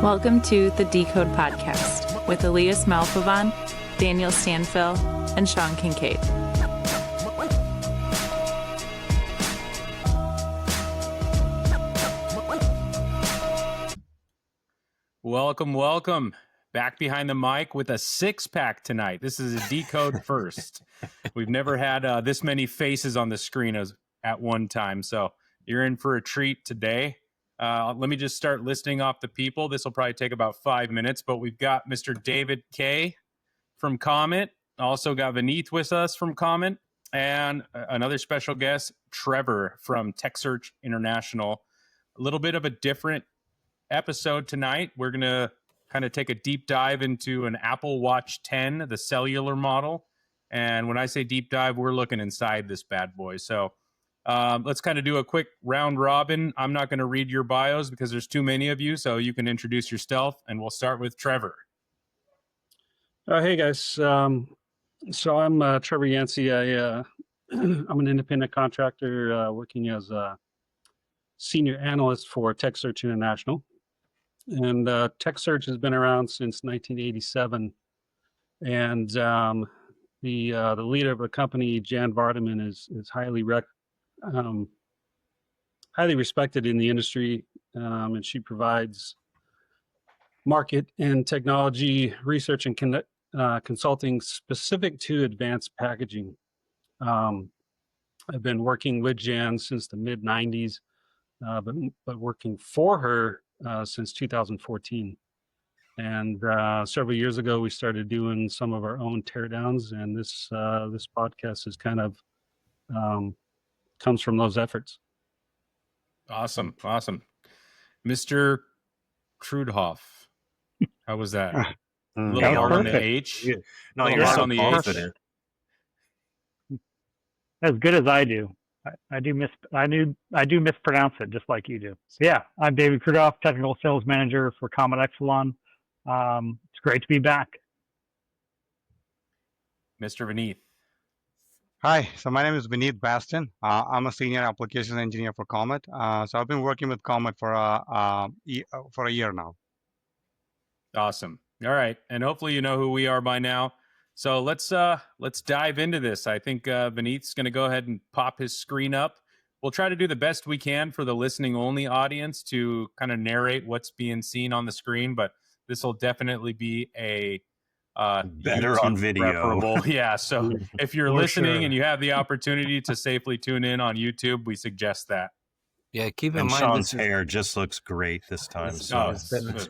Welcome to the Decode Podcast with Elias Malpavan, Daniel Stanfill, and Sean Kincaid. Welcome. Back behind the mic with a six-pack tonight. This is a Decode first. We've never had this many faces on the screen at one time, so you're in for a treat today. Let me just start listing off the people. This will probably take about 5 minutes, but we've got Mr. David K. from Comet, also got Vineeth with us from Comet, and another special guest, Trevor from TechSearch International. A little bit of a different episode tonight. We're going to kind of take a deep dive into an Apple Watch 10, the cellular model. And when I say deep dive, we're looking inside this bad boy. So let's kind of do a quick round robin. I'm not going to read your bios because there's too many of you, so you can introduce yourself, and we'll start with Trevor. Hey guys, so I'm Trevor Yancey. I'm an independent contractor working as a senior analyst for TechSearch International. And TechSearch has been around since 1987. And the leader of the company, Jan Vardaman, is highly respected in the industry, and she provides market and technology research and consulting specific to advanced packaging. I've been working with Jan since the mid 90s, but working for her since 2014. And several years ago, we started doing some of our own teardowns, and this podcast is kind of comes from those efforts. Awesome. Mr. Kruidhof, how was that? A little hard on the H. No, you're so on the confident. As good as I do. I do mispronounce it just like you do. So yeah, I'm David Kruidhof, Technical Sales Manager for Comet Yxlon. It's great to be back. Mr. Vineeth. Hi, so my name is Vineeth Bastin. I'm a senior applications engineer for Comet. So I've been working with Comet for a year now. Awesome. All right, and hopefully you know who we are by now. So let's dive into this. I think Vineeth's going to go ahead and pop his screen up. We'll try to do the best we can for the listening only audience to kind of narrate what's being seen on the screen, but this will definitely be a better YouTube on video. preferable. Yeah. So if you're listening and you have the opportunity to safely tune in on YouTube, we suggest that. Yeah, keep in mind Sean's hair just looks great this time. So it's much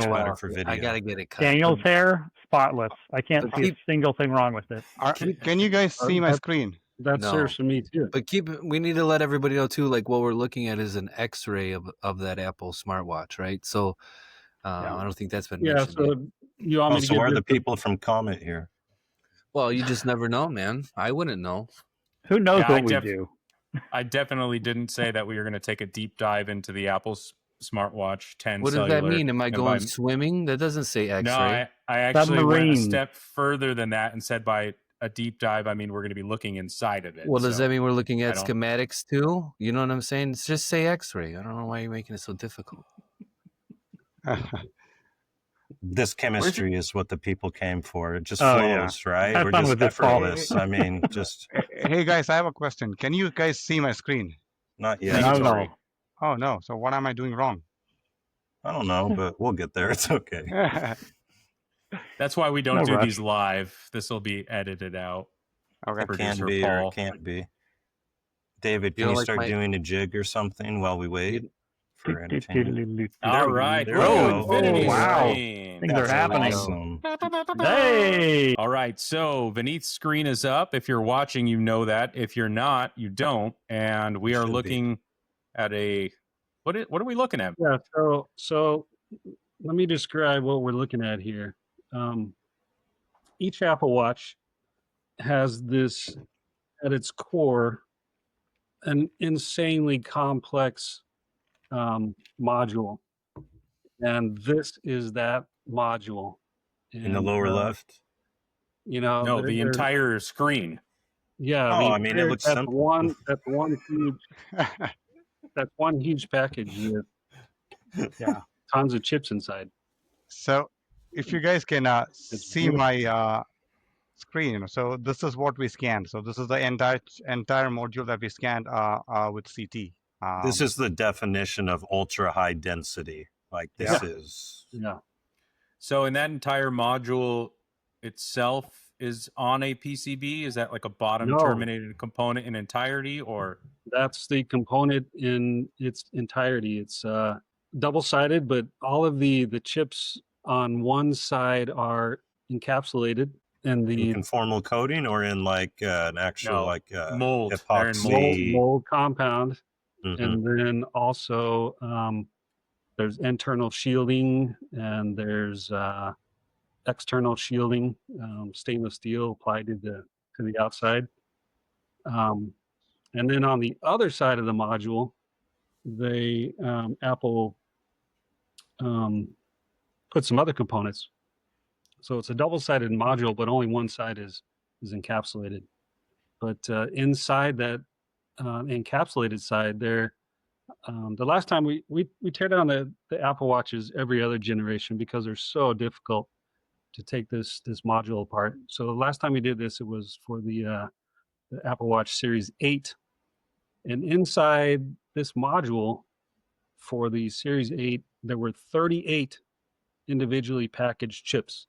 better for video. I gotta get it cut. Daniel's hair, spotless. I can't see a single thing wrong with it. Can you guys see my screen? That serves for me too. But we need to let everybody know too, like what we're looking at is an X-ray of that Apple smartwatch, right? So I don't think that's been mentioned. So yet. you want me to so are the people from Comet here? Well, you just never know, man. I wouldn't know. Who knows what we do? I definitely didn't say that we were going to take a deep dive into the Apple's smartwatch 10 What cellular. does that mean? Am I going swimming? That doesn't say X-ray. No, I actually went a step further than that and said by a deep dive, I mean we're going to be looking inside of it. Well, does that mean we're looking at schematics too? You know what I'm saying? It's just say X-ray. I don't know why you're making it so difficult. This chemistry is what the people came for. It just flows, right? Have We're fun just with this effortless. I mean, just... Hey guys, I have a question. Can you guys see my screen? Not yet. No. Oh no. So what am I doing wrong? I don't know, but we'll get there. It's okay. That's why we don't do these live. This will be edited out. Okay. Can be or can't be. David, can you start doing a jig or something while we wait for entertainment? All right. Wow. Things are happening. Awesome. Hey. All right. So Vineeth's screen is up. If you're watching, you know that. If you're not, you don't. And we are looking at a... What are we looking at? Yeah, so let me describe what we're looking at here. Each Apple Watch has this, at its core, an insanely complex module. And this is that module. In the lower left? You know, no, the entire screen. Yeah. I mean, it looks simple. That's one huge package. Yeah. tons of chips inside. So if you guys can see beautiful. my screen, so this is what we scanned. So this is the entire module that we scanned with CT. This is the definition of ultra high density. Like this is. Yeah. So in that entire module itself is on a PCB? Is that like a bottom terminated component in entirety, or? That's the component in its entirety. It's double-sided, but all of the chips on one side are encapsulated, and the conformal coating, or in like an actual mold, epoxy mold compound, and then also there's internal shielding and there's external shielding, stainless steel applied to the outside. And then on the other side of the module, Apple put some other components. So it's a double-sided module, but only one side is encapsulated. But inside that encapsulated side, there, the last time we tear down the Apple Watches every other generation because they're so difficult to take this module apart. So the last time we did this, it was for the Apple Watch Series 8. And inside this module for the Series 8, there were 38 individually packaged chips.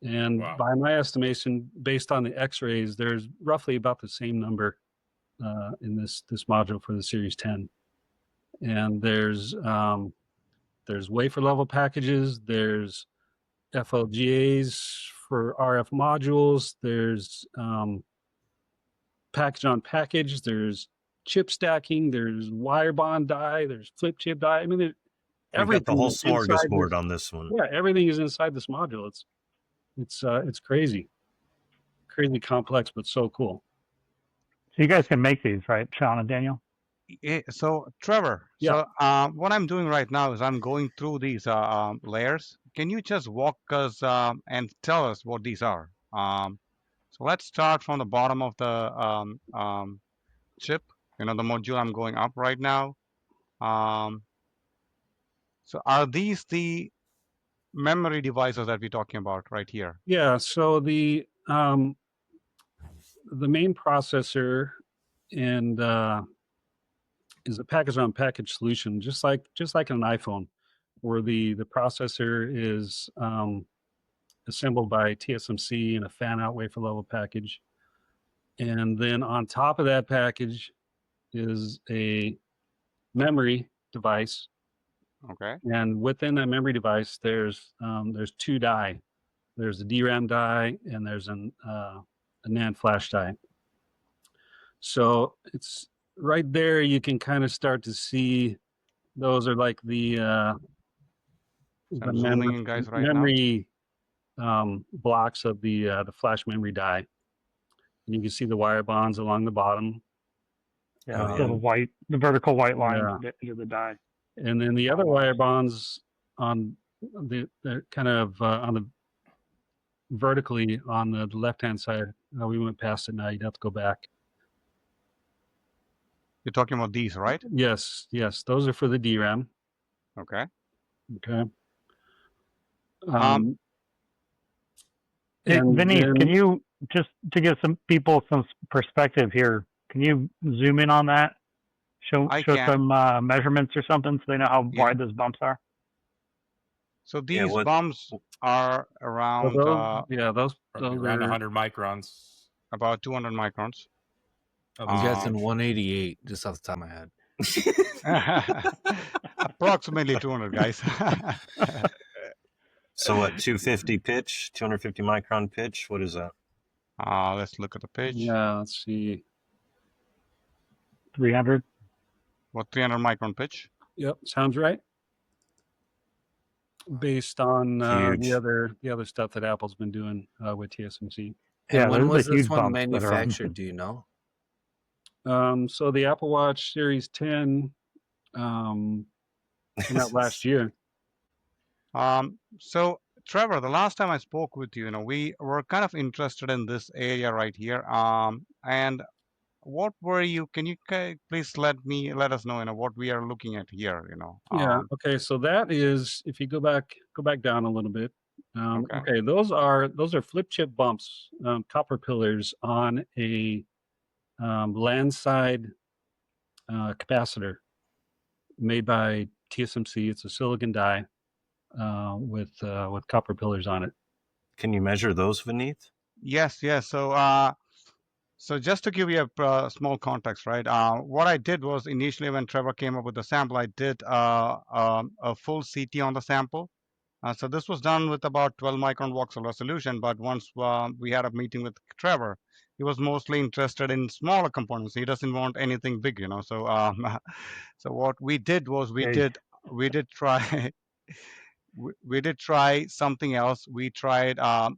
And by my estimation, based on the X-rays, there's roughly about the same number in this module for the Series 10. And there's wafer level packages, there's FLGAs for RF modules, there's package on package, there's chip stacking, there's wire bond die, there's flip chip die. I mean, everything. Got the whole smorgasbord on this one. Yeah, everything is inside this module. It's crazy complex, but so cool. So you guys can make these, right, Sean and Daniel? So Trevor, so what I'm doing right now is I'm going through these layers. Can you just walk us and tell us what these are? So let's start from the bottom of the chip, the module I'm going up right now. So are these the memory devices that we're talking about right here? Yeah, so the main processor and is a package-on-package solution, just like an iPhone, where the processor is assembled by TSMC in a fan-out wafer level package, and then on top of that package is a memory device. Okay. And within that memory device, there's two die. There's a DRAM die and there's a NAND flash die. So it's right there. You can kind of start to see those are like the memory blocks of the flash memory die. And you can see the wire bonds along the bottom. Yeah, the vertical white line into the die. And then the other wire bonds on the kind of on the vertically on the left-hand side. We went past it now. You'd have to go back. You're talking about these, right? Yes. Those are for the DRAM. Okay. Vineeth, can you, just to give some people some perspective here, can you zoom in on that? Show some measurements or something so they know how wide those bumps are? So these bumps are around those around 100 microns. About 200 microns. You guys in 188, just off the top of my head. Approximately 200, guys. So what, 250 pitch, 250 micron pitch? What is that? Let's look at the pitch. Yeah, let's see. 300. What, 300 micron pitch? Yep, sounds right. Based on the other stuff that Apple's been doing with TSMC. And when was this one manufactured? Do you know? So the Apple Watch Series 10 came out last year. So Trevor, the last time I spoke with you, we were kind of interested in this area right here. And what were you? Can you please let us know, what we are looking at here, Yeah. Okay. So that is, if you go back down a little bit. Okay. Okay. Those are flip chip bumps, copper pillars on a landside capacitor made by TSMC. It's a silicon die with copper pillars on it. Can you measure those, Vineeth? Yes. So just to give you a small context, right? What I did was initially when Trevor came up with the sample, I did a full CT on the sample. So this was done with about 12 micron voxel resolution. But once we had a meeting with Trevor, he was mostly interested in smaller components. He doesn't want anything big, So so what we did was we did try. We did try something else. We tried a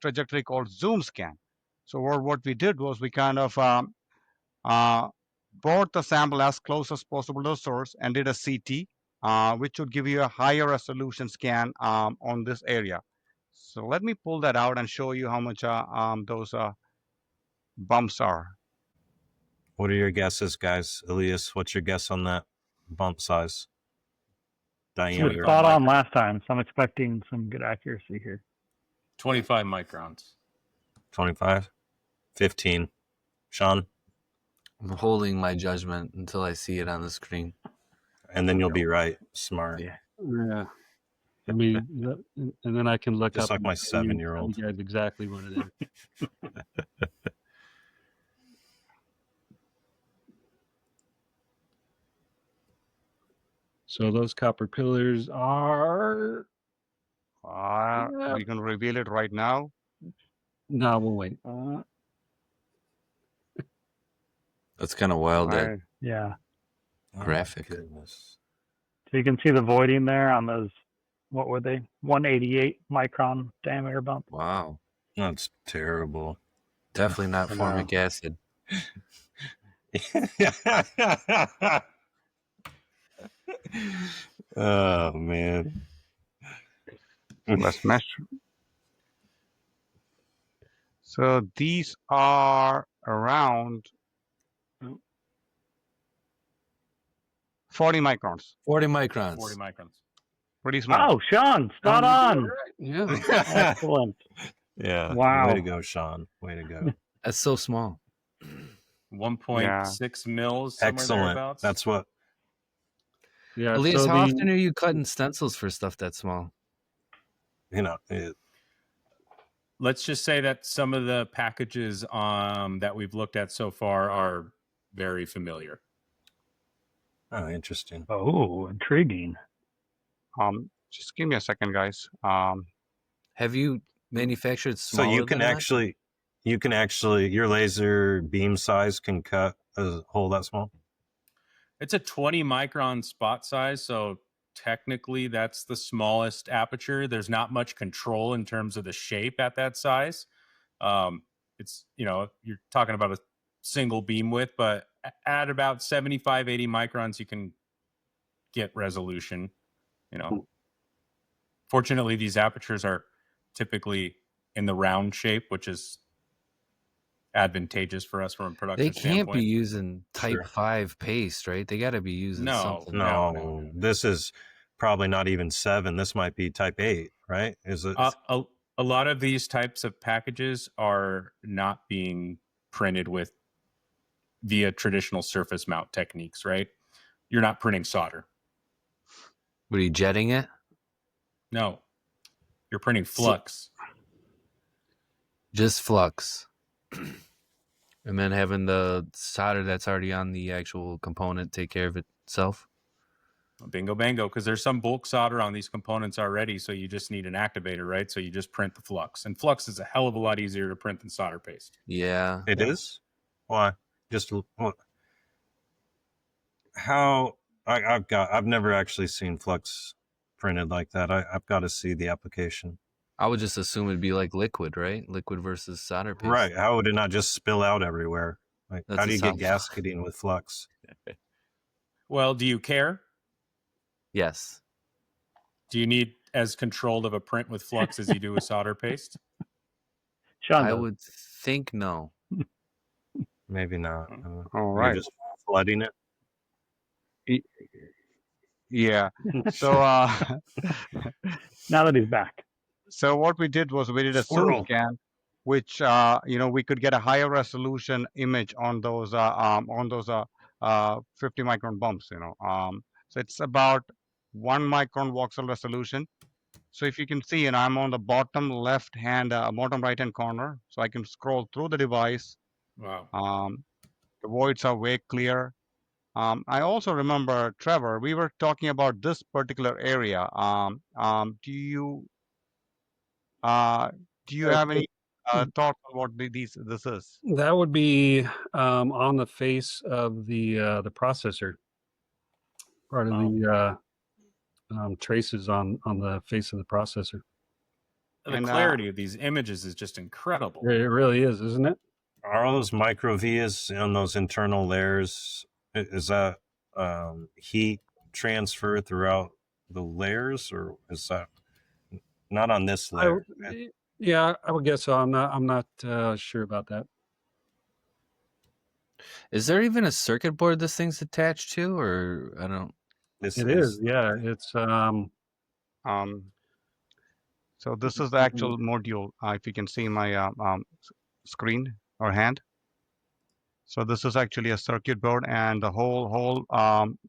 trajectory called zoom scan. So what we did was we kind of brought the sample as close as possible to the source and did a CT, which would give you a higher resolution scan on this area. So let me pull that out and show you how much those bumps are. What are your guesses, guys? Elias, what's your guess on that bump size? Diameter. It was spot on last time, so I'm expecting some good accuracy here. 25 microns. 25? 15. Sean? I'm holding my judgment until I see it on the screen. And then you'll be right. Smart. Yeah. I mean, and then I can look just up like my 7-year-old. You guys exactly what it is. So those copper pillars are. We can reveal it right now. No, we'll wait. That's kind of wild. Right. Yeah. Graphic. Goodness. So you can see the voiding there on those. What were they? 188 micron diameter bump. Wow. That's terrible. Definitely not formic acid. Oh, man. Let's measure. So these are around 40 microns. 40 microns. 40 microns. Pretty small. Oh, Sean, spot on. Yeah. Excellent. Yeah. Wow. Way to go, Sean. Way to go. That's so small. 1.6 mils. Excellent. That's what. Yeah. Elias, how often are you cutting stencils for stuff that small? Let's just say that some of the packages that we've looked at so far are very familiar. Oh, interesting. Oh, intriguing. Just give me a second, guys. Have you manufactured smaller? So you can actually, your laser beam size can cut a hole that small? It's a 20 micron spot size, so technically that's the smallest aperture. There's not much control in terms of the shape at that size. It's, you're talking about a single beam width, but at about 75, 80 microns, you can get resolution. Fortunately, these apertures are typically in the round shape, which is advantageous for us from a production standpoint. They can't be using type 5 paste, right? They got to be using something. No. This is probably not even 7. This might be type 8, right? Is it? A lot of these types of packages are not being printed via traditional surface mount techniques, right? You're not printing solder. Were you jetting it? No. You're printing flux. Just flux. And then having the solder that's already on the actual component take care of itself? Bingo, bango, because there's some bulk solder on these components already, so you just need an activator, right? So you just print the flux. And flux is a hell of a lot easier to print than solder paste. Yeah. It is? Why? Just what? How? I've never actually seen flux printed like that. I've got to see the application. I would just assume it'd be like liquid, right? Liquid versus solder paste. Right. How would it not just spill out everywhere? Like, how do you get gasketing with flux? Well, do you care? Yes. Do you need as controlled of a print with flux as you do with solder paste? I would think no. Maybe not. All You're right. just flooding it. Yeah. So now that he's back. So what we did was we did a zoom scan, which we could get a higher resolution image on those 50 micron bumps. So it's about 1 micron voxel resolution. So if you can see, I'm on the bottom bottom right hand corner, so I can scroll through the device. Wow. The voids are way clear. I also remember, Trevor, we were talking about this particular area. Do you have any thoughts on what this is? That would be on the face of the processor. Part of the traces on the face of the processor. The clarity of these images is just incredible. It really is, isn't it? Are all those micro vias on those internal layers? Is that heat transfer throughout the layers, or is that not on this layer? Yeah, I would guess so. I'm not sure about that. Is there even a circuit board this thing's attached to, or I don't? It is. Yeah, it's So this is the actual module. If you can see my screen or hand. So this is actually a circuit board, and the whole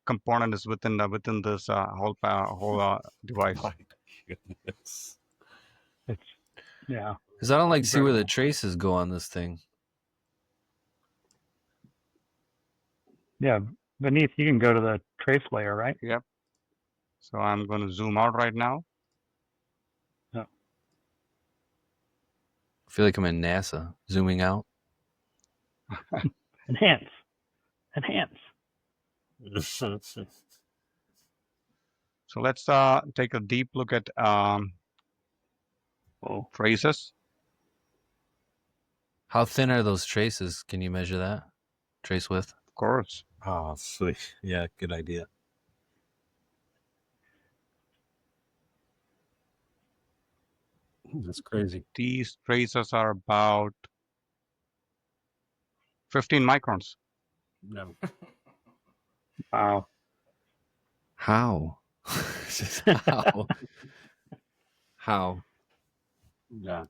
component is within this whole device. My goodness. Yeah. Because I don't see where the traces go on this thing. Yeah, Vineeth, you can go to the trace layer, right? Yep. So I'm going to zoom out right now. I feel like I'm in NASA, zooming out. Enhance. So let's take a deep look at traces. How thin are those traces? Can you measure that? Trace width? Of course. Oh, sweet. Yeah, good idea. That's crazy. These traces are about 15 microns. No. Wow. How? How? How? Yeah.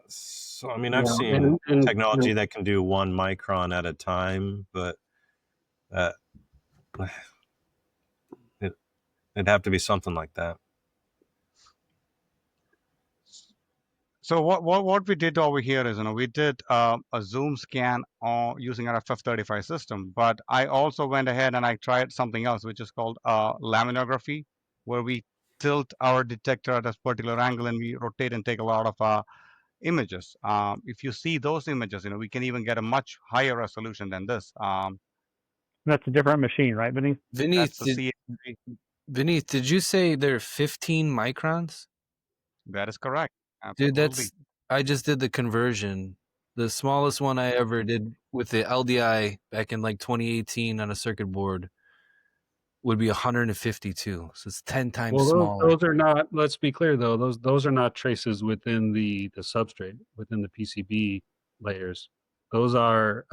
So, I mean, I've seen technology that can do 1 micron at a time, but it'd have to be something like that. So what we did over here is, we did a zoom scan using our FF35 system, but I also went ahead and I tried something else, which is called laminography, where we tilt our detector at a particular angle and we rotate and take a lot of images. If you see those images, we can even get a much higher resolution than this. That's a different machine, right, Vineeth? Vineeth, did you say they're 15 microns? That is correct. Absolutely. Dude, I just did the conversion. The smallest one I ever did with the LDI back in 2018 on a circuit board would be 152. So it's 10 times smaller. Those are not, let's be clear though, those are not traces within the substrate, within the PCB layers. Those are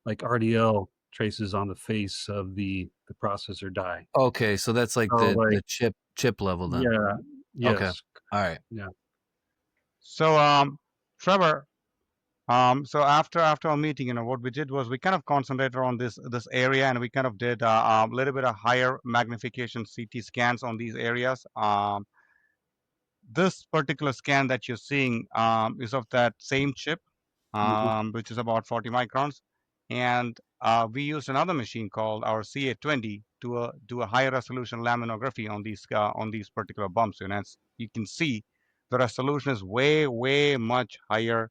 like RDL traces on the face of the processor die. Okay, so that's the chip level then. Yeah. Yes. Okay. All right. Yeah. So Trevor, so after our meeting, what we did was we kind of concentrated on this area, and we kind of did a little bit of higher magnification CT scans on these areas. This particular scan that you're seeing is of that same chip, which is about 40 microns, and we used another machine called our CA20 to do a higher resolution laminography on these particular bumps. And as you can see, the resolution is way much higher.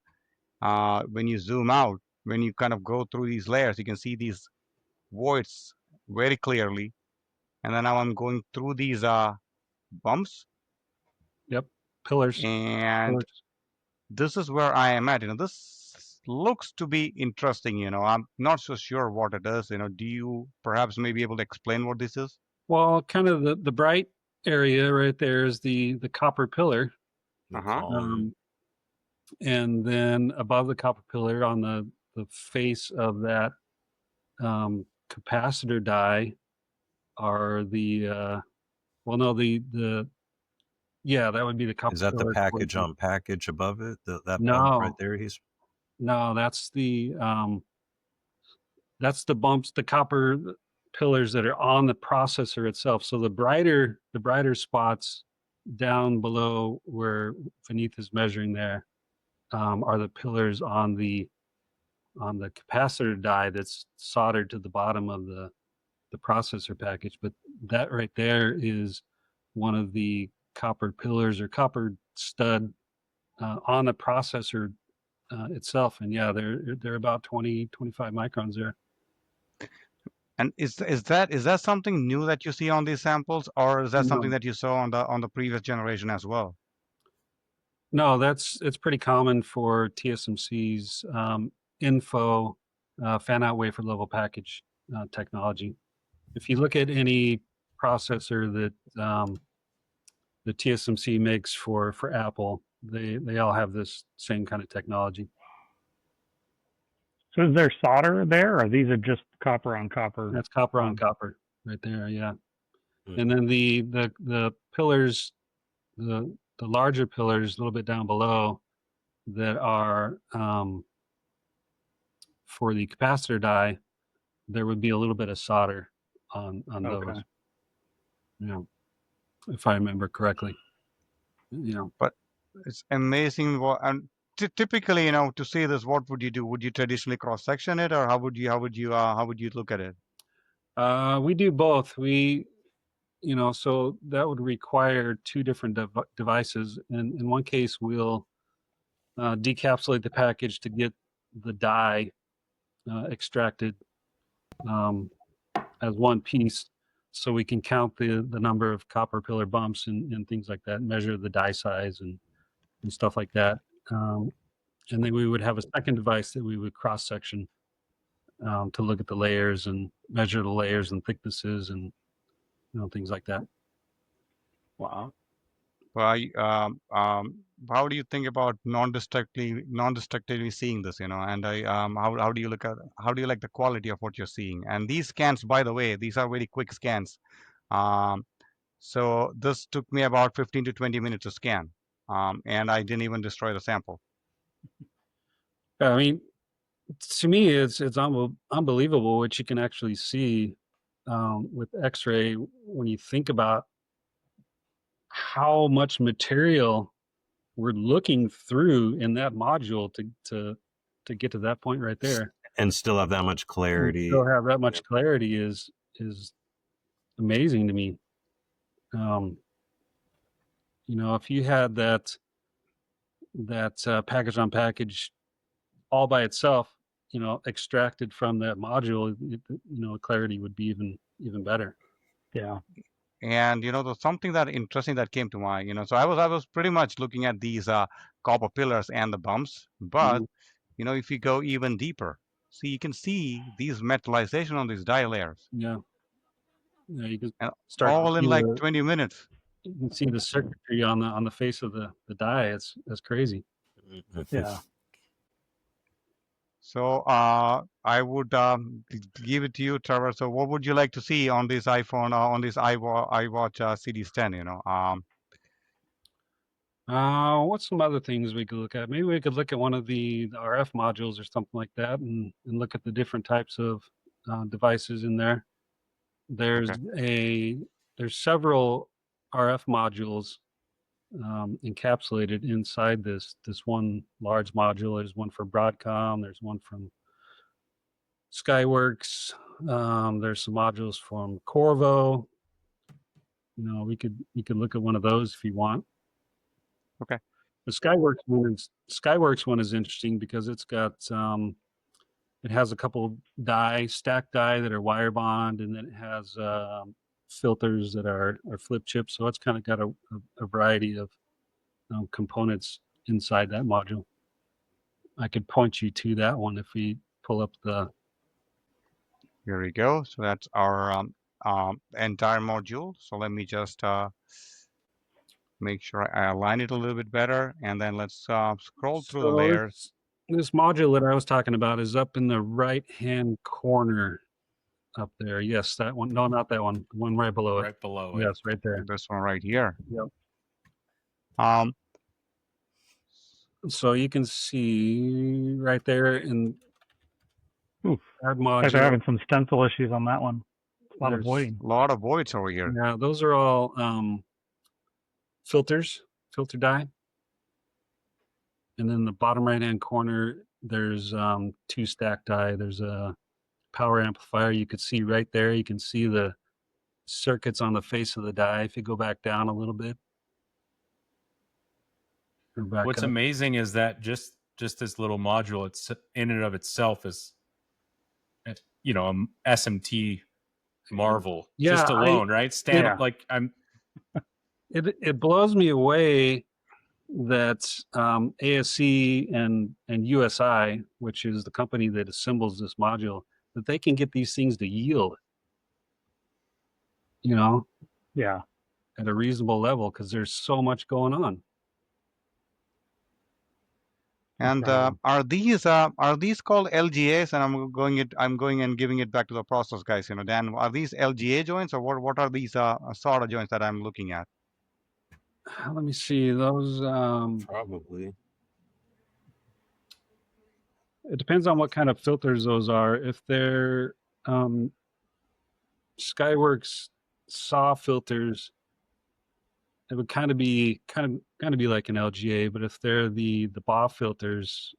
When you zoom out, when you kind of go through these layers, you can see these voids very clearly. And then now I'm going through these bumps. Yep. Pillars. And this is where I am at. This looks to be interesting. I'm not so sure what it is. Do you perhaps may be able to explain what this is? Well, kind of the bright area right there is the copper pillar. And then above the copper pillar on the face of that capacitor die are the yeah, that would be the copper Is that the pillar. package on package above it? That bump right No, there? no, that's the bumps, the copper pillars that are on the processor itself. So the brighter spots down below where Vineeth is measuring there are the pillars on the capacitor die that's soldered to the bottom of the processor package. But that right there is one of the copper pillars or copper stud on the processor itself. And yeah, they're about 20-25 microns there. And is that something new that you see on these samples, or is that something that you saw on the previous generation as well? No, it's pretty common for TSMC's info fan out wafer level package technology. If you look at any processor that the TSMC makes for Apple, they all have this same kind of technology. So is there solder there, or these are just copper on copper? That's copper on copper right there, yeah. And then the pillars, the larger pillars a little bit down below that are for the capacitor die, there would be a little bit of solder on those. Yeah, if I remember correctly. But it's amazing. And typically, to see this, what would you do? Would you traditionally cross section it, or how would you look at it? We do both. So that would require two different devices. And in one case, we'll decapsulate the package to get the die extracted as one piece, so we can count the number of copper pillar bumps and things like that, measure the die size and stuff like that. And then we would have a second device that we would cross section to look at the layers and measure the layers and thicknesses and things like that. Wow. Well, how do you think about non-destructively seeing this? And how do you like the quality of what you're seeing? And these scans, by the way, these are very quick scans. So this took me about 15 to 20 minutes to scan, and I didn't even destroy the sample. I mean, to me, it's unbelievable what you can actually see with X-ray when you think about how much material we're looking through in that module to get to that point right there, and still have that much clarity. Still have that much clarity is amazing to me. If you had that package on package all by itself, extracted from that module, clarity would be even better. Yeah. And there's something that interesting that came to mind. So I was pretty much looking at these copper pillars and the bumps, but if you go even deeper, you can see these metallization on these die layers. Yeah, you can start all in like 20 minutes. You can see the circuitry on the face of the die. That's crazy. Yeah. So I would give it to you, Trevor. So what would you like to see on this iPhone, on this iWatch Series 10? What's some other things we could look at? Maybe we could look at one of the RF modules or something like that, and look at the different types of devices in there. There's several RF modules encapsulated inside this one large module. There's one for Broadcom. There's one from Skyworks. There's some modules from Qorvo. You could look at one of those if you want. Okay. The Skyworks one is interesting because it's got it has a couple stacked die that are wire bond, and then it has filters that are flip chips. So it's kind of got a variety of components inside that module. I could point you to that one if we pull up the. Here we go. So that's our entire module. So let me just make sure I align it a little bit better, and then let's scroll through the layers. This module that I was talking about is up in the right-hand corner up there. Yes, that one. No, not that one. The one right below it. Right below it. Yes, right there. This one right here. Yep. So you can see right there in Oof. that Guys module. are having some stencil issues on that one. A lot of There's voiding. A lot of voids over here. Yeah, those are all filter dye. And then the bottom right-hand corner, there's 2 stack die. There's a power amplifier. You could see right there. You can see the circuits on the face of the die. If you go back down a little bit. Or back What's up. amazing is that just this little module, it's in and of itself is, you know, a SMT marvel. Yeah, just alone, right? Like I'm. It blows me away that ASC and USI, which is the company that assembles this module, that they can get these things to yield, you know, at a reasonable level, because there's so much going on. And are these called LGAs? And I'm going and giving it back to the process guys. You know, Dan, are these LGA joints, or what are these solder joints that I'm looking at? Let me see those. Probably. It depends on what kind of filters those are. If they're Skyworks SAW filters, it would kind of be like an LGA. But if they're the BAW filters,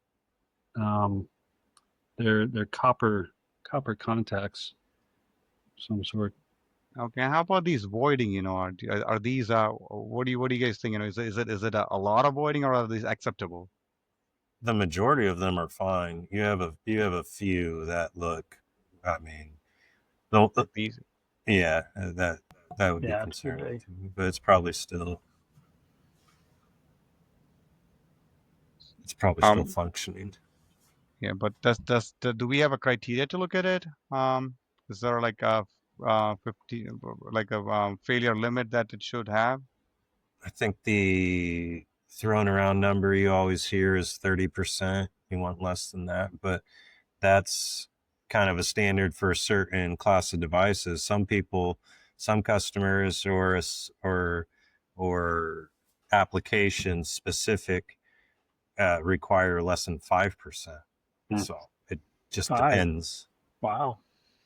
they're copper contacts of some sort. Okay, how about these voiding? You know, are these what do you guys think? You know, is it a lot of voiding, or are these acceptable? The majority of them are fine. You have a few that look. I mean, yeah, that would be concerning, but it's probably still still functioning. Yeah, but do we have a criteria to look at it? Is there like a 50 like a failure limit that it should have? I think the thrown around number you always hear is 30%. You want less than that, but that's kind of a standard for a certain class of devices. Some people, some customers, or application specific require less than 5%. So it just depends. Wow.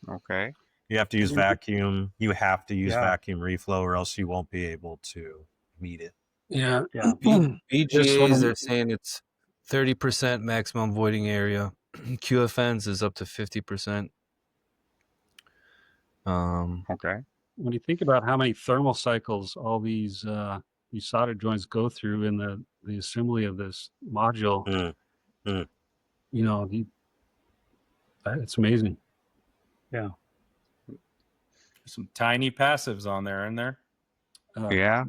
Okay. You have to use vacuum. You have to use vacuum reflow, or else you won't be able to meet it. Yeah. BGAs, they're saying it's 30% maximum voiding area. QFNs is up to 50%. Okay. When you think about how many thermal cycles all these solder joints go through in the assembly of this module, you know, it's amazing. Yeah. Some tiny passives on there, isn't there? Yeah.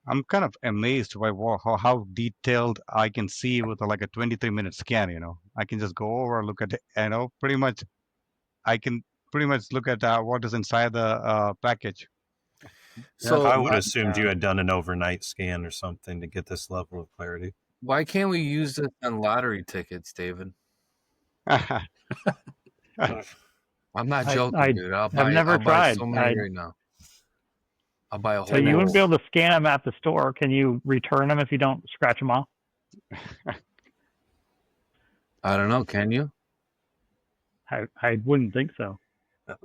I'm kind of amazed by how detailed I can see with like a 23-minute scan. You know, I can just go over, look at it, you know, I can pretty much look at what is inside the package. So I would have assumed you had done an overnight scan or something to get this level of clarity. Why can't we use this on lottery tickets, David? I'm not joking, dude. I've never tried. So many right now. I'll buy a whole. So you wouldn't be able to scan them at the store. Can you return them if you don't scratch them off? I don't know. Can you? I wouldn't think so.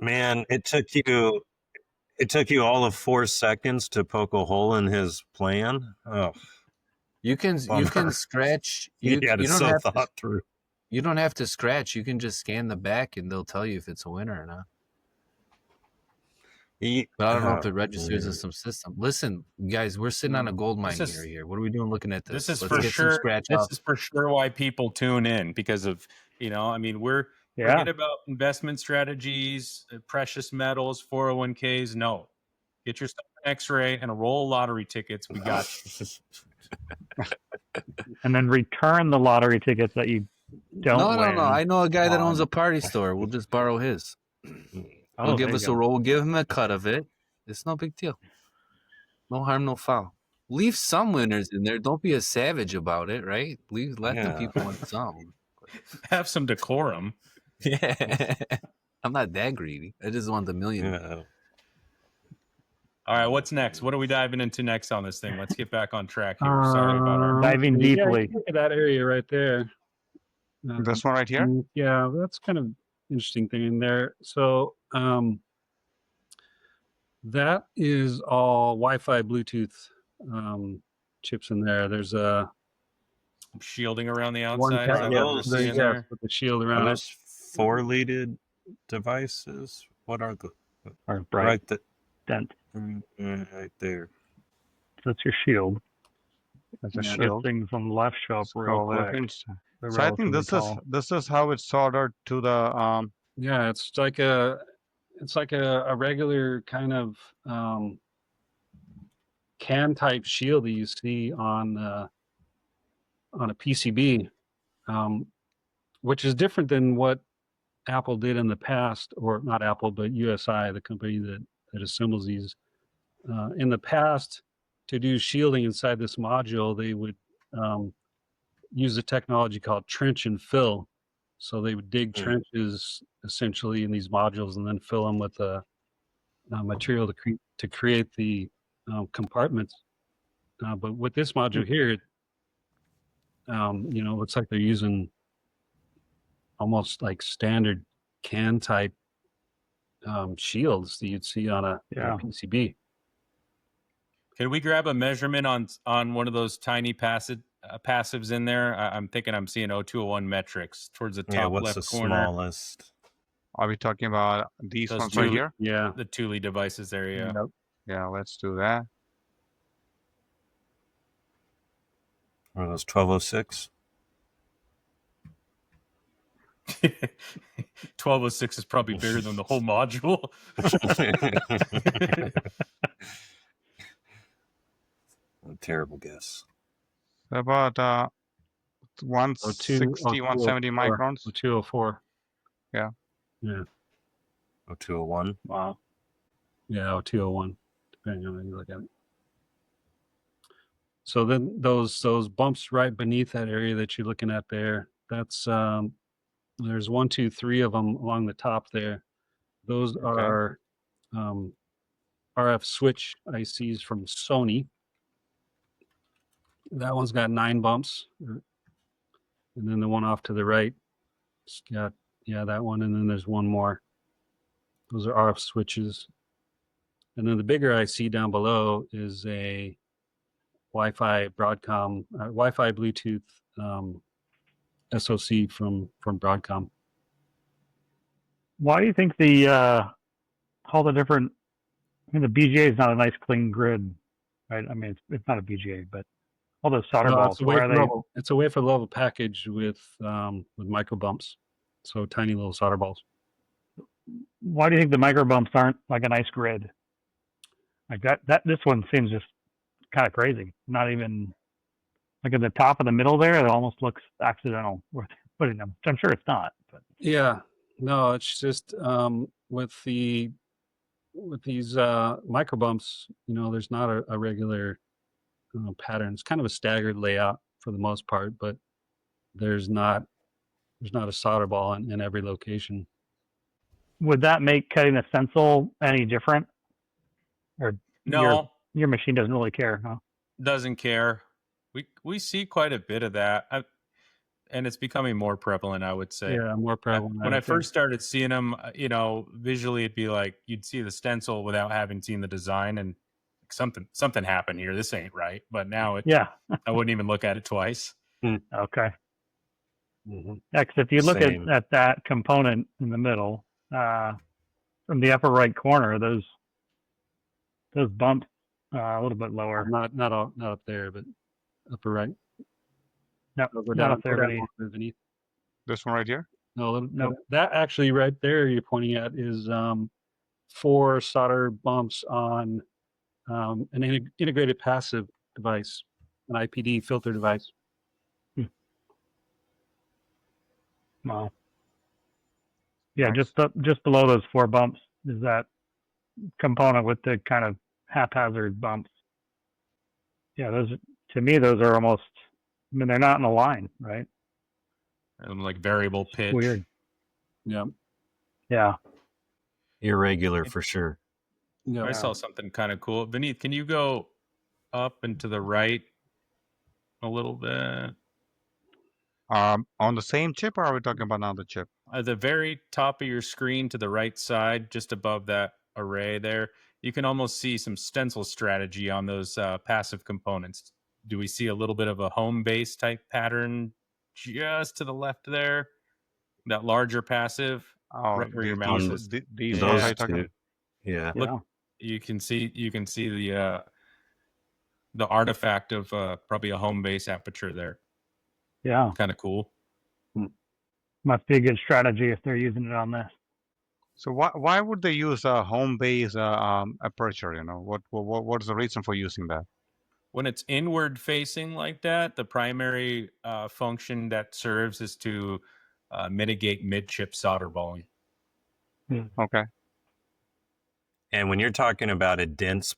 Man, it took you all of 4 seconds to poke a hole in his plan. Oh, you can scratch. It's so thought through. You don't have to scratch. You can just scan the back, and they'll tell you if it's a winner or not. But I don't know if it registers in some system. Listen, guys, we're sitting on a gold mine here. What are we doing looking at this? This is for sure. This is for sure why people tune in, because of, you know, I mean, we're forget about investment strategies, precious metals, 401ks. No, get yourself an X-ray and a roll of lottery tickets. We got you. And then return the lottery tickets that you don't win. No. I know a guy that owns a party store. We'll just borrow his. He'll give us a roll. We'll give him a cut of it. It's no big deal. No harm, no foul. leave some winners in there. Don't be a savage about it, right? Let the people win some. Have some decorum. Yeah. I'm not that greedy. I just want the million. Yeah. All right, what's next? What are we diving into next on this thing? Let's get back on track here. Sorry about our diving deeply. Look at that area right there. This one right here? Yeah, that's kind of interesting thing in there. So that is all Wi-Fi Bluetooth chips in there. There's a shielding around the one outside. pack, Is that yeah, what we're seeing there? with the shield around And it. there's 4-leaded devices. What are the Or right dent. right there? So that's your shield. That's a Those shield. things on the left show up real quick. They're So I think relatively this is how it's soldered to the Yeah, it's like a regular kind of can type shield that you see on a PCB, which is different than what Apple did in the past, or not Apple, but USI, the company that assembles these. In the past, to do shielding inside this module, they would use a technology called trench and fill. So they would dig trenches essentially in these modules and then fill them with a material to create the compartments. But with this module here, it looks like they're using almost like standard can type shields that you'd see on a PCB. Can we grab a measurement on one of those tiny passives in there? I'm thinking I'm seeing 0201 metrics towards the top what's left the corner. smallest? Are we talking about these Those ones right here? Yeah. The Thule devices there, yeah. Yep. Yeah, let's do that. Are those 1206? 1206 is probably bigger than the whole module. A terrible guess. About 160, 170 microns. 0204. Yeah. Yeah. 0201. Wow. Yeah, 0201, depending on how you look at it. So then those bumps right beneath that area that you're looking at there, that's there's 1, 2, 3 of them along the top there. Those are RF switch ICs from Sony. That one's got 9 bumps. And then the one off to the right, it's got, that one. And then there's one more. Those are RF switches. And then the bigger IC down below is a Wi-Fi Bluetooth SoC from Broadcom. Why do you think all the different? I mean, the BGA is not a nice clean grid, right? I mean, it's not a BGA, but all those solder balls. It's a wafer level package with micro bumps, so tiny little solder balls. Why do you think the micro bumps aren't like a nice grid? Like that this one seems just kind of crazy. Not even like at the top of the middle there, it almost looks accidental with putting them. I'm sure it's not. But yeah, no, it's just with these micro bumps, there's not a regular pattern. It's kind of a staggered layout for the most part, but there's not a solder ball in every location. Would that make cutting a stencil any different? Or no, your machine doesn't really care, huh? Doesn't care. We see quite a bit of that, and it's becoming more prevalent, I would say. Yeah, more prevalent. When I first started seeing them, visually it'd be like you'd see the stencil without having seen the design, and something happened here. This ain't right. But now I wouldn't even look at it twice. Okay. Mm-hmm. Next, if you look at that component in the middle, from the upper right corner, those bumps a little bit lower. Not up there, but upper right. No, not up there beneath. This one right here? No. That actually right there you're pointing at is 4 solder bumps on an integrated passive device, an IPD filter device. Wow. Yeah, just below those 4 bumps is that component with the kind of haphazard bumps. Yeah, those to me, those are almost. I mean, they're not in a line, right? And like variable pitch. Weird. Yeah. Yeah. Irregular for sure. Yeah. I saw something kind of cool. Vineeth, can you go up and to the right a little bit? On the same chip, or are we talking about another chip? At the very top of your screen to the right side, just above that array there, you can almost see some stencil strategy on those passive components. Do we see a little bit of a home base type pattern just to the left there? That larger passive, right where your mouse is. These Those ones two. Yeah. Look, you can see the artifact of probably a home base aperture there. Yeah. Kind of cool. Must be a good strategy if they're using it on this. So why would they use a home base aperture? You know, what's the reason for using that? When it's inward facing like that, the primary function that serves is to mitigate mid-chip solder balling. Okay. And when you're talking about a dense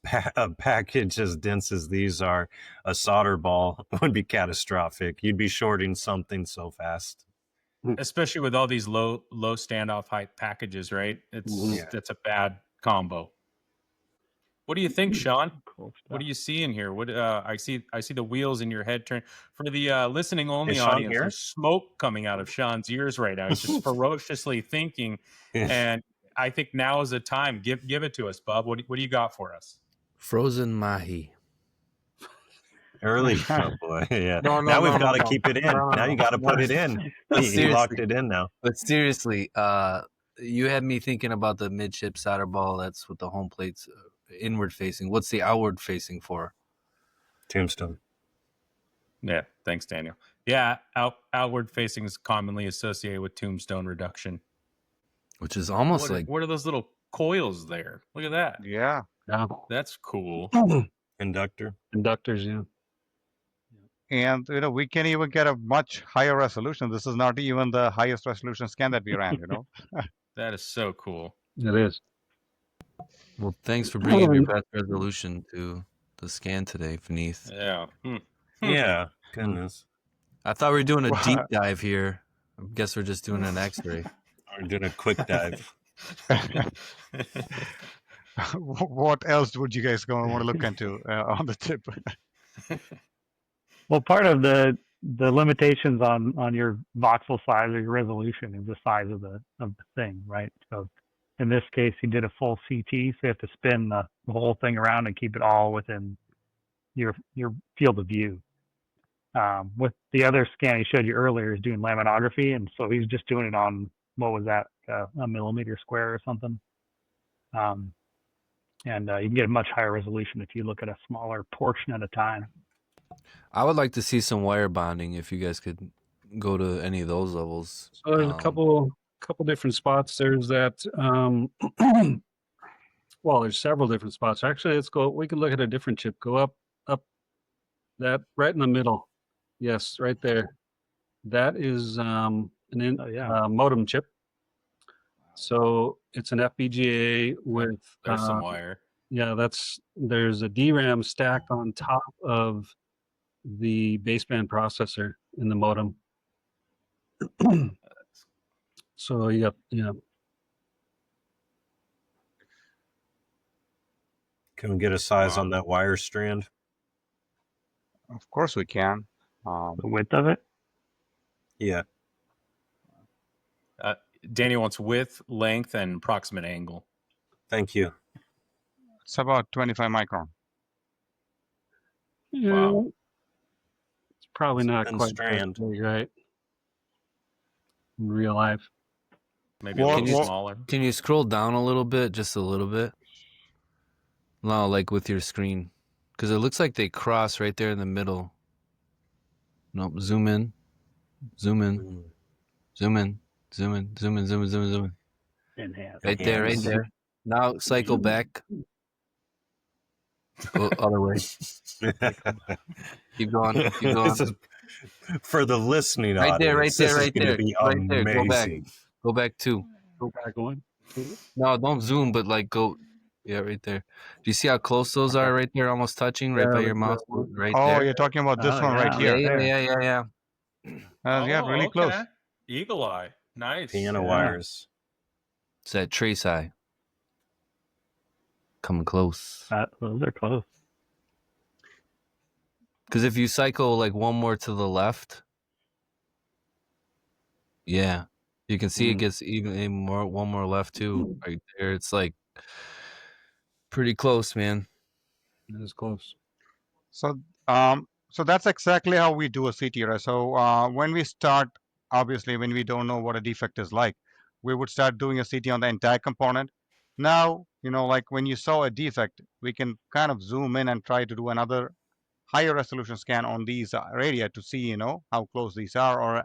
package as dense as these are, a solder ball would be catastrophic. You'd be shorting something so fast. Especially with all these low standoff height packages, right? That's a bad combo. What do you think, Sean? Cool stuff. What do you see in here? What I see the wheels in your head turn. For the listening only Is Sean audience, here? there's smoke coming out of Sean's ears right now. He's just ferociously thinking, and I think now is the time. Give it to us, Bob. What do you got for us? Frozen mahi. Early, oh boy, yeah. No, now we've got to no. keep it in. Now you got to put it in. He locked it in now. But seriously, you had me thinking about the mid-chip solder ball. That's with the home plates inward facing. What's the outward facing for? Tombstone. Yeah, thanks, Daniel. Yeah, outward facing is commonly associated with tombstone reduction. Which is almost what are those little coils there? Look at that. Yeah. That's cool. Conductors, yeah. And you know, we can even get a much higher resolution. This is not even the highest resolution scan that we ran. You know. That is so cool. It is. Well, thanks for bringing your best resolution to the scan today, Vineeth. Yeah. Yeah. Goodness. I thought we were doing a deep dive here. I guess we're just doing an X-ray. We're doing a quick dive. What else would you guys want to look into on the tip? Well, part of the limitations on your voxel size or your resolution is the size of the thing, right? So in this case, you did a full CT, so you have to spin the whole thing around and keep it all within your field of view. With the other scan he showed you earlier is doing laminography, and so he's just doing it on, what was that, a millimeter square or something. And you can get a much higher resolution if you look at a smaller portion at a time. I would like to see some wire bonding if you guys could go to any of those levels. So there's a couple different spots. There's that. Well, there's several different spots. Actually, let's go. We can look at a different chip. Go up, that right in the middle. Yes, right there. That is an modem chip. So it's an FPGA with there's some wire. Yeah, there's a DRAM stacked on top of the baseband processor in the modem. So yeah. Can we get a size on that wire strand? Of course we can. The width of it? Yeah. Daniel wants width, length, and approximate angle. Thank you. It's about 25 micron. Yeah. Wow. It's probably not Thin quite strand. that big, right? In real life. Maybe a little smaller. Can you scroll down a little bit, just a little bit? No, like with your screen. Because it looks like they cross right there in the middle. Nope, zoom in. Zoom in. Zoom in. Zoom in. Zoom in. Zoom in. Zoom in. Zoom in. Enhance. Right there, right there. Now cycle back. Go other way. Keep going. Keep going. This is, for the listening Right there, right audience, there, this right is gonna there. be Right there. Go back. amazing. Go back 2. Go back one. No, don't zoom, but like go Yeah, right there. Do you see how close those are right there, almost touching, right by your mouse, right Oh, there? you're talking about this one right Yeah, here. yeah. Yeah, really close. Eagle eye. Nice. Piano wires. It's that trace eye. Coming close. Those are close. Because if you cycle like one more to the left, yeah, you can see it gets even more, one more left too, right there. It's like pretty close, man. It is close. So, so that's exactly how we do a CT, right? So, when we start, obviously, when we don't know what a defect is like, we would start doing a CT on the entire component. Now, like when you saw a defect, we can kind of zoom in and try to do another higher resolution scan on these radii to see, how close these are or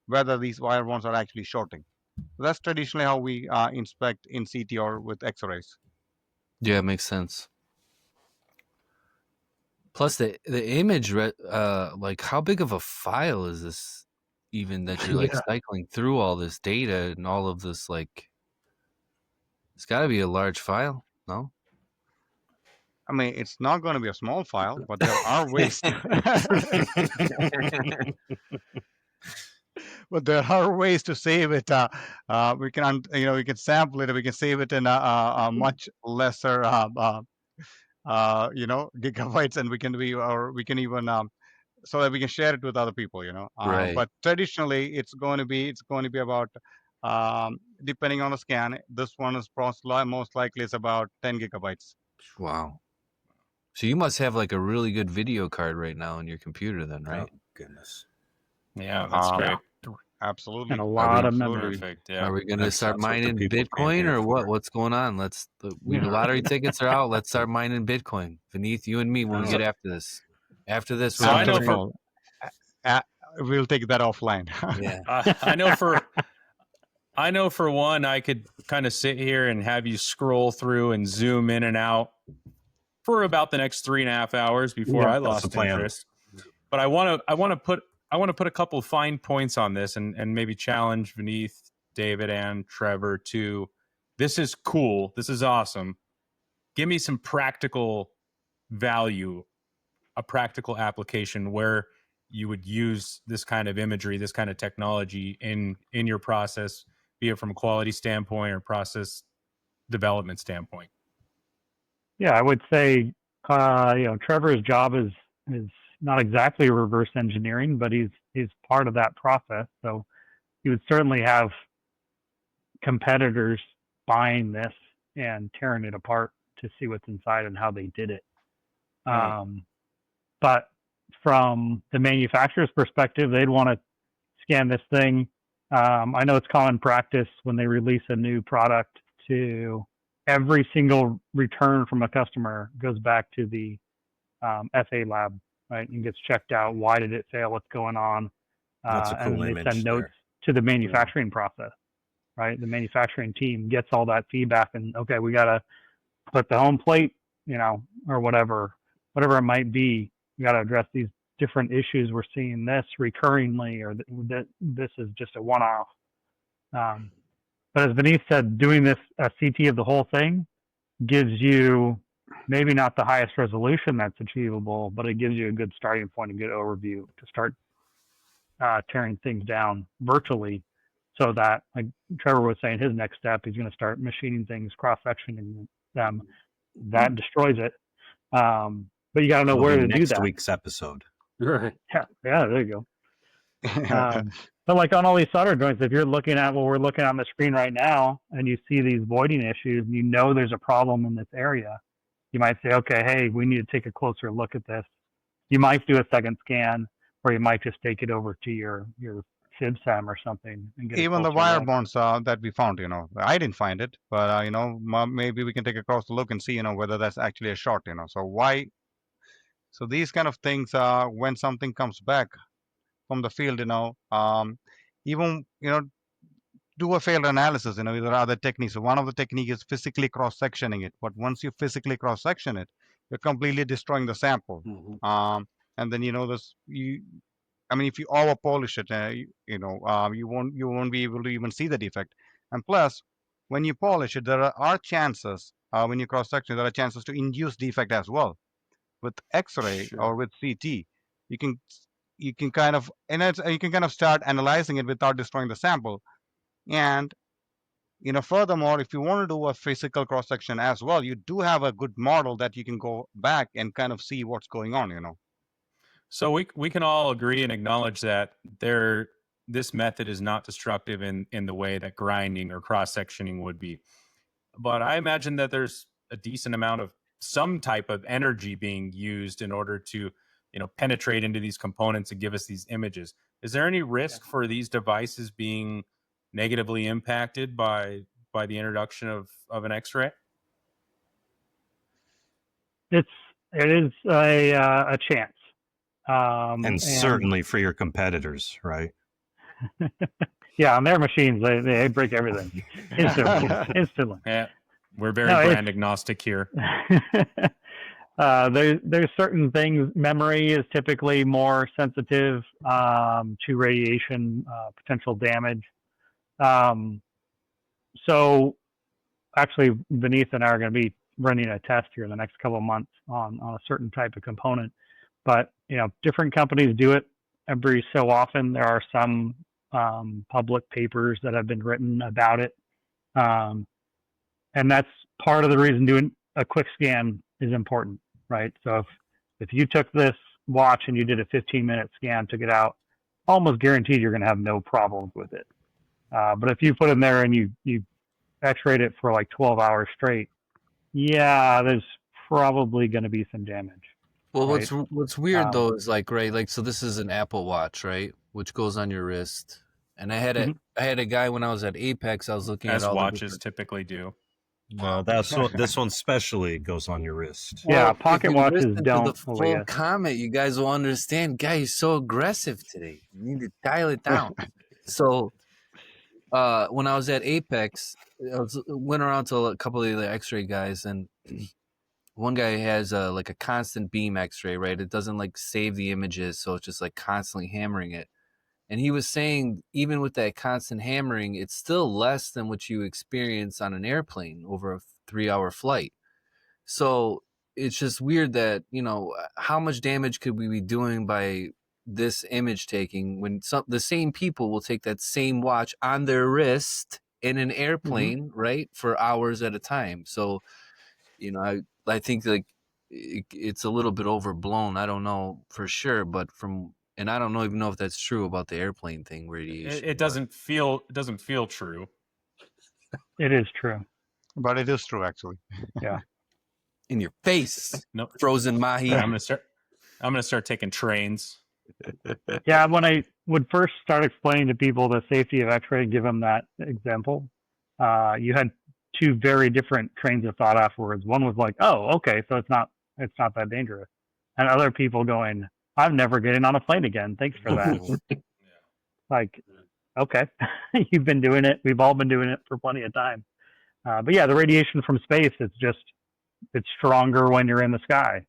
whether these wire bonds are actually shorting. So that's traditionally how we inspect in CT or with X-rays. Yeah, it makes sense. Plus the image, like how big of a file is this even that you're like cycling through all this data and all of this, like it's got to be a large file, no? I mean, it's not going to be a small file, but there are ways. But there are ways to save it. We can, we can sample it. We can save it in a much lesser, gigabytes, and we can even so that we can share it with other people. Right. But traditionally, it's going to be about depending on the scan. This one is most likely is about 10 gigabytes. Wow. So you must have like a really good video card right now in your computer then, right? Oh, goodness. Yeah, that's great. Absolutely. And a lot of memory. Perfect. Yeah. Are we going to start That's what the mining people came Bitcoin here or what? for. What's going on? The lottery tickets are out. Let's start mining Bitcoin. Vineeth, you and me, when we get after this. After this, So I know we'll take that offline. yeah. I know for one, I could kind of sit here and have you scroll through and zoom in and out for about the next 3.5 hours before I lost interest. But I want to put a couple of fine points on this and maybe challenge Vineeth, David, and Trevor to, this is cool. This is awesome. Give me some practical value, a practical application where you would use this kind of imagery, this kind of technology in your process, be it from a quality standpoint or process development standpoint. Yeah, I would say, Trevor's job is not exactly reverse engineering, but he's part of that process. So he would certainly have competitors buying this and tearing it apart to see what's inside and how they did it. But from the manufacturer's perspective, they'd want to scan this thing. I know it's common practice when they release a new product to every single return from a customer goes back to the FA lab, right? And gets checked out. Why did it fail? What's going on? That's a cool and they send image notes to the manufacturing process, right? The manufacturing team gets all that feedback and, okay, we got to put the home plate, or whatever it might be. We got to address these different issues. We're seeing this recurringly, or that this is just a one-off. But as Vineeth said, doing this a CT of the whole thing gives you maybe not the highest resolution that's achievable, but it gives you a good starting point, a good overview to start tearing things down virtually, so that, like Trevor was saying, his next step, he's going to start machining things, cross-sectioning them. That destroys it. But you got to know where to do that. Next week's episode. Right. Yeah, there you go. But like on all these solder joints, if you're looking at what we're looking on the screen right now, and you see these voiding issues, and there's a problem in this area, you might say, okay, hey, we need to take a closer look at this. You might do a second scan, or you might just take it over to your FibSem or something. And get even the wire bonds that we found, I didn't find it, but maybe we can take a closer look and see, whether that's actually a short, So these kind of things, when something comes back from the field, even do a failed analysis. There are other techniques. One of the techniques is physically cross-sectioning it. But once you physically cross-section it, you're completely destroying the sample. And then if you over polish it, you won't be able to even see the defect. And plus, when you polish it, there are chances when you cross section, there are chances to induce defect as well. With X-ray or with CT, you can kind of start analyzing it without destroying the sample. And furthermore, if you want to do a physical cross section as well, you do have a good model that you can go back and kind of see what's going on. So we can all agree and acknowledge that this method is not destructive in the way that grinding or cross sectioning would be. But I imagine that there's a decent amount of some type of energy being used in order to, penetrate into these components and give us these images. Is there any risk for these devices being negatively impacted by the introduction of an X-ray? It is a chance. And certainly for your competitors, right? Yeah, on their machines, they break everything instantly. Yeah, we're very brand agnostic here. There's certain things. Memory is typically more sensitive to radiation potential damage. So actually, Vineeth and I are going to be running a test here in the next couple of months on a certain type of component. But different companies do it every so often. There are some public papers that have been written about it, and that's part of the reason doing a quick scan is important, right? So if you took this watch and you did a 15-minute scan, took it out, almost guaranteed you're going to have no problems with it. But if you put it in there and you X-rayed it for like 12 hours straight, yeah, there's probably going to be some damage. Well, right? what's weird though is so this is an Apple Watch, right, which goes on your wrist. And I had a guy when I was at Apex. I was looking at all watches typically do. Well, this one especially goes on your wrist. Yeah, pocket watches don't. The full Comet, you guys will understand. Guy, he's so aggressive today. You need to dial it down. So, when I was at Apex, went around to a couple of the X-ray guys, and one guy has a constant beam X-ray, right? It doesn't save the images, so it's just constantly hammering it. And he was saying, even with that constant hammering, it's still less than what you experience on an airplane over a 3-hour flight. So it's just weird that, how much damage could we be doing by this image taking when the same people will take that same watch on their wrist in an airplane, right, for hours at a time. So, I think it's a little bit overblown. I don't know for sure, but and I don't even know if that's true about the airplane thing. Radiation. It doesn't feel true. It is true, but it is true actually. Yeah, in your face. Nope. Frozen mahi. I'm gonna start taking trains. Yeah, when I would first start explaining to people the safety of X-ray, give them that example, you had two very different trains of thought afterwards. One was like, "Oh, okay, so it's not that dangerous," and other people going, "I'm never getting on a plane again. Thanks for that." Okay, you've been doing it. We've all been doing it for plenty of time. But yeah, the radiation from space, it's stronger when you're in the sky,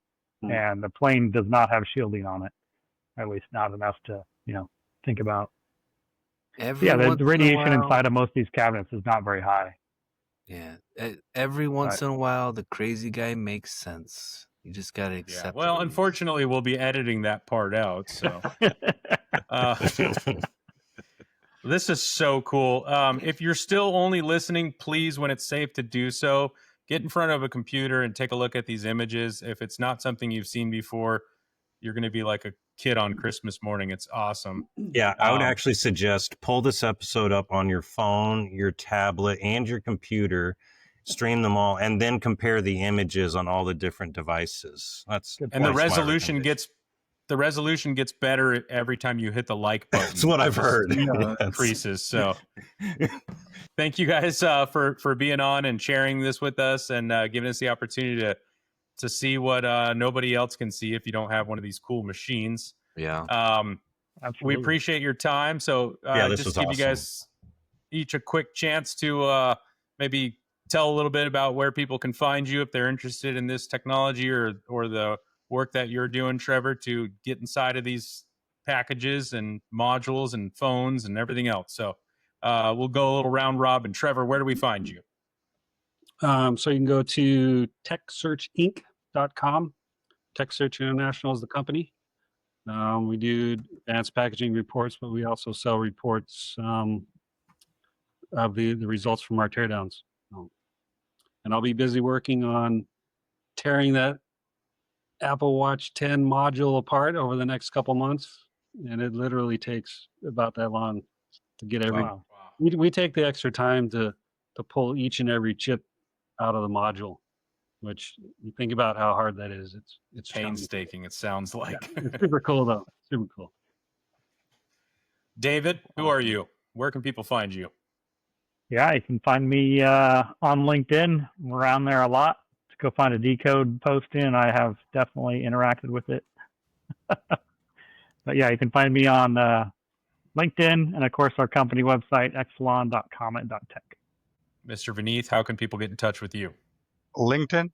and the plane does not have shielding on it, at least not enough to think about. The radiation inside of most of these cabinets is not very high. Yeah, every once in a while, the crazy guy makes sense. You just got to accept it. Well, unfortunately, we'll be editing that part out. So this is so cool. If you're still only listening, please, when it's safe to do so, get in front of a computer and take a look at these images. If it's not something you've seen before, you're going to be like a kid on Christmas morning. It's awesome. Yeah, I would actually suggest pull this episode up on your phone, your tablet, and your computer, stream them all, and then compare the images on all the different devices. The resolution gets better every time you hit the like button. That's what I've heard. Increases. So thank you guys for being on and sharing this with us and giving us the opportunity to see what nobody else can see if you don't have one of these cool machines. Yeah. We appreciate your time. So just give you guys each a quick chance to maybe tell a little bit about where people can find you if they're interested in this technology or the work that you're doing, Trevor, to get inside of these packages and modules and phones and everything else. So we'll go a little round robin. Trevor, where do we find you? So you can go to TechSearchInc.com. TechSearch International is the company. We do advanced packaging reports, but we also sell reports of the results from our teardowns. And I'll be busy working on tearing that Apple Watch 10 module apart over the next couple months. And it literally takes about that long to get every. Wow. We take the extra time to pull each and every chip out of the module, which you think about how hard that is. It's painstaking. It sounds like. Yeah, it's super cool though. Super cool. David, who are you? Where can people find you? Yeah, you can find me on LinkedIn. I'm around there a lot. To go find a decode post in. I have definitely interacted with it. But yeah, you can find me on LinkedIn and of course our company website, Yxlon.comet.tech. Mr. Vineeth, how can people get in touch with you? LinkedIn.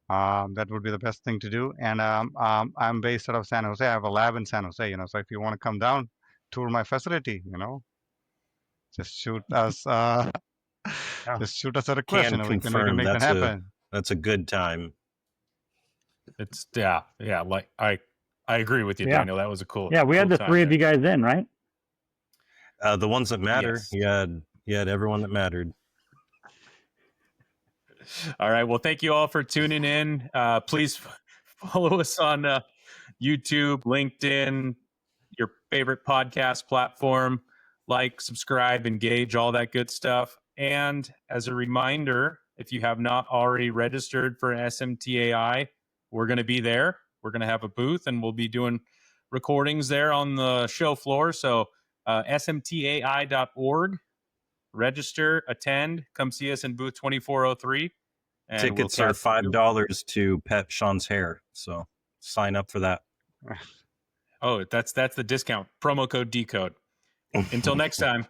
That would be the best thing to do. And I'm based out of San Jose. I have a lab in San Jose, so if you want to come down, tour my facility, just shoot us just shoot us a request, Can we can confirm make that happen. That's a good time. It's like I agree with you, Daniel. That was a cool. Yeah, we had the three of you guys in, right? The ones that matter. Yes. You had everyone that mattered. All right. Well, thank you all for tuning in. Please follow us on YouTube, LinkedIn, your favorite podcast platform. Like, subscribe, engage, all that good stuff. And as a reminder, if you have not already registered for SMTAI, we're going to be there. We're going to have a booth, and we'll be doing recordings there on the show floor. So smtai.org. Register, attend, come see us in booth 2403. And Tickets are $5 to pet Sean's hair, so sign up for that. Oh, that's the discount promo code decode. Until next time.